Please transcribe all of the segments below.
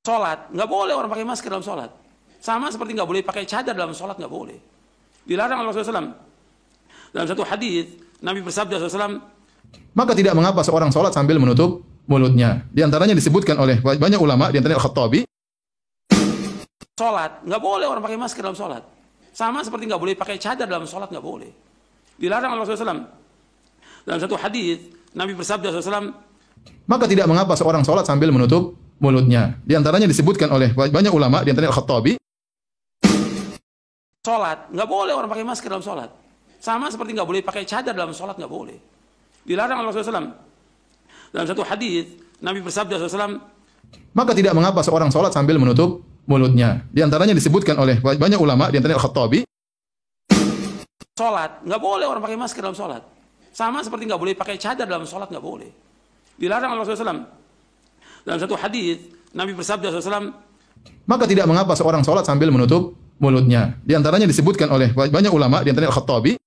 Sholat, nggak boleh orang pakai masker dalam sholat. Sama seperti nggak boleh pakai cadar dalam sholat, nggak boleh. Dilarang oleh Rasulullah SAW. Dalam satu hadis, Nabi bersabda SAW, maka tidak mengapa seorang sholat sambil menutup mulutnya. Di antaranya disebutkan oleh banyak ulama, di antaranya Al-Khattabi. sholat, nggak boleh orang pakai masker dalam sholat. Sama seperti nggak boleh pakai cadar dalam sholat, nggak boleh. Dilarang oleh Rasulullah SAW. Dalam satu hadis, Nabi bersabda SAW, maka tidak mengapa seorang sholat sambil menutup mulutnya. Di antaranya disebutkan oleh banyak ulama, di antaranya Al-Khattabi. sholat, nggak boleh orang pakai masker dalam sholat. Sama seperti nggak boleh pakai cadar dalam sholat, nggak boleh. Dilarang oleh Rasulullah SAW. Dalam satu hadis, Nabi bersabda SAW, maka tidak mengapa seorang sholat sambil menutup mulutnya. Di antaranya disebutkan oleh banyak ulama, di antaranya Al-Khattabi. sholat, nggak boleh orang pakai masker dalam sholat. Sama seperti nggak boleh pakai cadar dalam sholat, nggak boleh. Dilarang oleh Rasulullah SAW. Dalam satu hadis, Nabi bersabda SAW, maka tidak mengapa seorang sholat sambil menutup mulutnya. Di antaranya disebutkan oleh banyak ulama, di antaranya Al-Khattabi.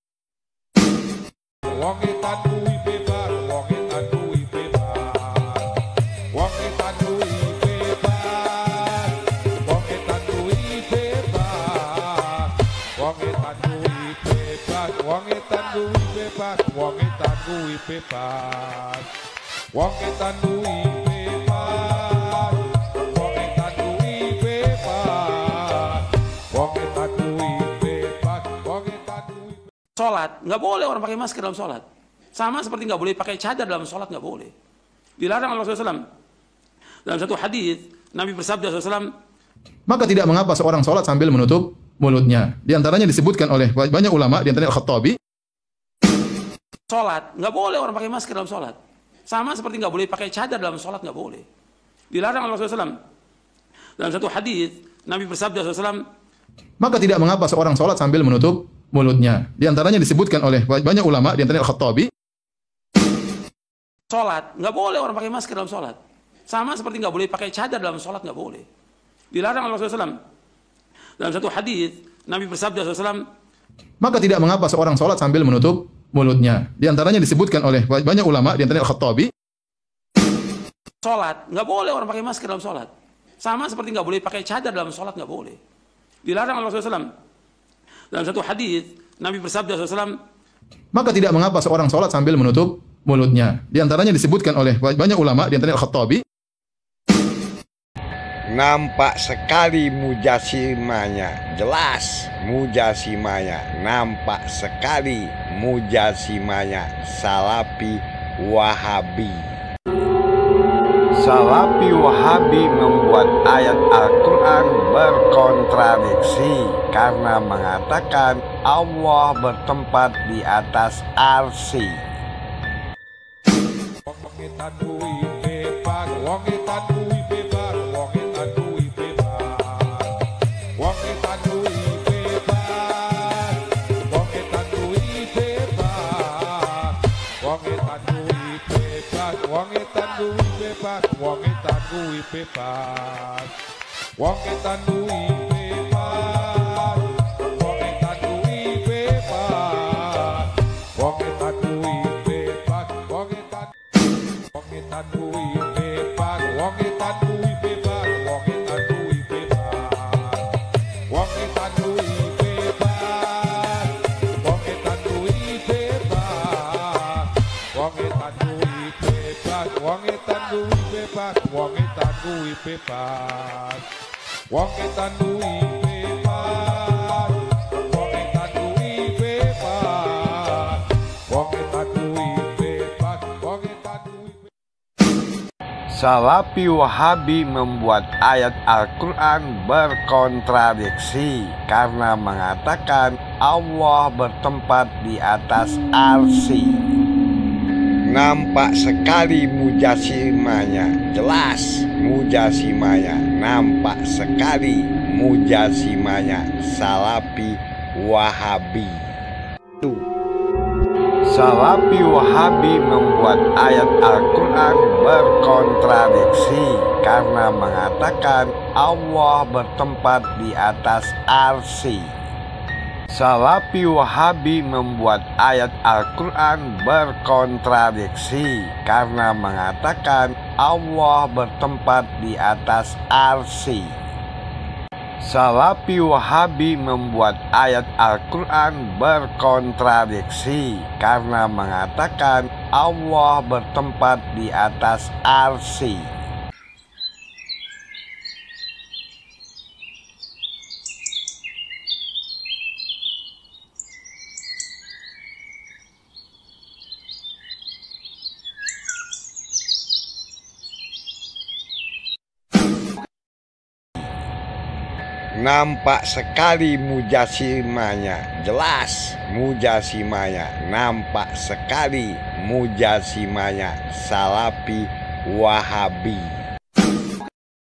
sholat, nggak boleh orang pakai masker dalam sholat. Sama seperti nggak boleh pakai cadar dalam sholat, nggak boleh. Dilarang oleh Rasulullah SAW. Dalam satu hadis, Nabi bersabda SAW, maka tidak mengapa seorang sholat sambil menutup mulutnya. Di antaranya disebutkan oleh banyak ulama, di antaranya Al-Khattabi. sholat, nggak boleh orang pakai masker dalam sholat. Sama seperti nggak boleh pakai cadar dalam sholat, nggak boleh. Dilarang oleh Rasulullah SAW. Dalam satu hadis, Nabi bersabda SAW, maka tidak mengapa seorang sholat sambil menutup mulutnya. Di antaranya disebutkan oleh banyak ulama, di antaranya Al-Khattabi. sholat, nggak boleh orang pakai masker dalam sholat. Sama seperti nggak boleh pakai cadar dalam sholat, nggak boleh. Dilarang oleh Rasulullah SAW. Dalam satu hadis, Nabi bersabda SAW, maka tidak mengapa seorang sholat sambil menutup mulutnya. Di antaranya disebutkan oleh banyak ulama, di antaranya Al-Khattabi. sholat, nggak boleh orang pakai masker dalam sholat. Sama seperti nggak boleh pakai cadar dalam sholat, nggak boleh. Dilarang oleh Rasulullah SAW. Dalam satu hadis, Nabi bersabda SAW, maka tidak mengapa seorang sholat sambil menutup mulutnya. Di antaranya disebutkan oleh banyak ulama, di antaranya Al-Khattabi. Nampak sekali mujasimanya, jelas mujasimanya, nampak sekali mujasimanya, Salafi Wahabi. Salafi Wahabi membuat ayat Al-Quran berkontradiksi karena mengatakan Allah bertempat di atas arsy. Salafi Wahabi membuat ayat Al-Quran berkontradiksi karena mengatakan Allah bertempat di atas arsy. Nampak sekali mujasimanya, jelas mujasimanya, nampak sekali mujasimanya, Salafi Wahabi. Salafi Wahabi membuat ayat Al-Quran berkontradiksi karena mengatakan Allah bertempat di atas arsy. Salafi Wahabi membuat ayat Al-Quran berkontradiksi karena mengatakan Allah bertempat di atas arsy. Salafi Wahabi membuat ayat Al-Quran berkontradiksi karena mengatakan Allah bertempat di atas arsy. Nampak sekali mujasimanya, jelas mujasimanya, nampak sekali mujasimanya Salafi Wahabi.